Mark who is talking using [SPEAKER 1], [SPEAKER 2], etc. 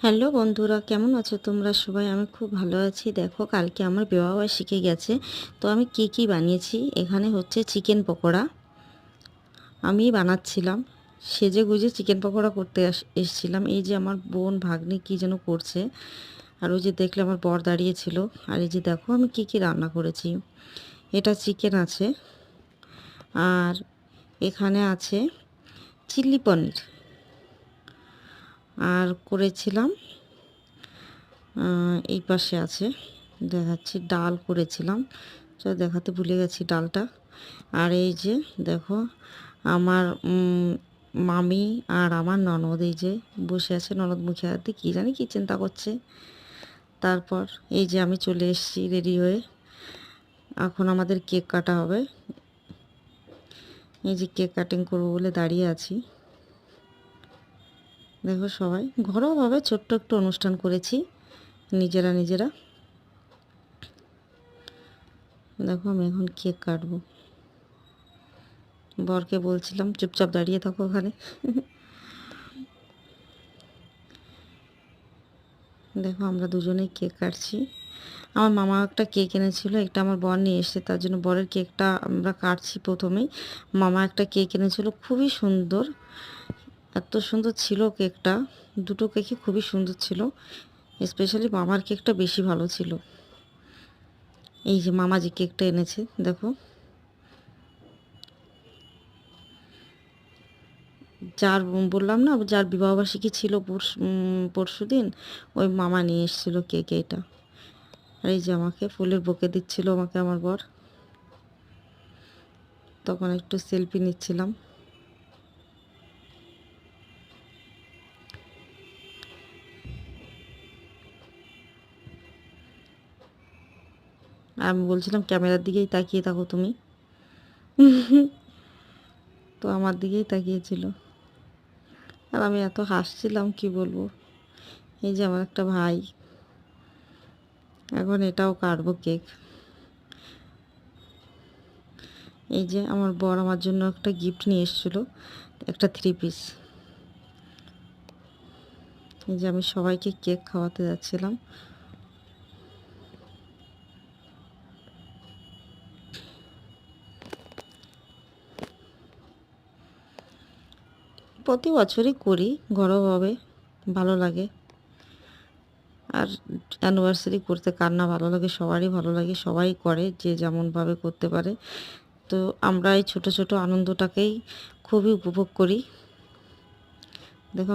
[SPEAKER 1] Hello বন্ধুরা, কেমন আছো তোমরা সবাই? আমি খুব ভালো আছি। দেখো, কালকে আমার বিবাহবার্ষিকী গেছে। তো আমি কি কি বানিয়েছি, এখানে হচ্ছে চিকেন পকোড়া আমি বানাচ্ছিলাম। সেজে গুজে চিকেন পকোড়া করতে এসছিলাম। এই যে আমার বোন ভাগ্নি কি যেন করছে, আর ওই যে দেখলে আমার বর দাঁড়িয়েছিল। আর এই যে দেখো আমি কি কি রান্না করেছি। এটা চিকেন আছে, আর এখানে আছে চিলি পনির, আর করেছিলাম এই পাশে আছে, দেখাচ্ছি, ডাল করেছিলাম। তো দেখাতে ভুলে গেছি ডালটা। আর এই যে দেখো আমার মামি আর আমার ননদ এই যে বসে আছে, ননদ মুখে হাত দিয়ে কী জানি কী চিন্তা করছে। তারপর এই যে আমি চলে এসেছি রেডি হয়ে। এখন আমাদের কেক কাটা হবে। এই যে কেক কাটিং করবো বলে দাঁড়িয়ে আছি। দেখো সবাই ঘরোয়াভাবে ছোট্ট একটু অনুষ্ঠান করেছি নিজেরা। দেখো আমি এখন কেক কাটবো। বরকে বলছিলাম চুপচাপ দাঁড়িয়ে থাকো ওখানে। দেখো আমরা দুজনেই কেক কাটছি। আমার মামা একটা কেক এনেছিল, একটা আমার বর নিয়ে এসেছে, তার জন্য বরের কেকটা আমরা কাটছি প্রথমেই। মামা একটা কেক এনেছিল, খুবই সুন্দর, এত সুন্দর ছিল কেকটা। দুটো কেকই খুবই সুন্দর ছিল, স্পেশালি মামার কেকটা বেশি ভালো ছিল। এই যে মামা যে কেকটা এনেছে দেখো, যার বললাম না, যার বিবাহবার্ষিকী ছিল পরশু দিন, ওই মামা নিয়ে এসেছিলো কেক এটা। আর এই যে আমাকে ফুলের বুকে দিচ্ছিল আমাকে আমার বর, তখন একটু সেলফি নিচ্ছিলাম। আমি বলছিলাম ক্যামেরার দিকেই তাকিয়ে থাকো তুমি। তো আমার দিকেই তাকিয়েছিল, আর আমি এত হাসছিলাম কি বলবো। এই যে আমার একটা ভাই, এখন এটাও কাটবো কেক। এই যে আমার বর আমার জন্য একটা গিফট নিয়ে এসেছিলো, একটা 3 পিস। এই যে আমি সবাইকে কেক খাওয়াতে যাচ্ছিলাম। প্রতি বছরই করি ঘরোয়াভাবে, ভালো লাগে। আর অ্যানিভার্সারি করতে কার না ভালো লাগে, সবারই ভালো লাগে, সবাই করে যে যেমনভাবে করতে পারে। তো আমরা এই ছোট ছোট আনন্দটাকেই খুবই উপভোগ করি। দেখো আমি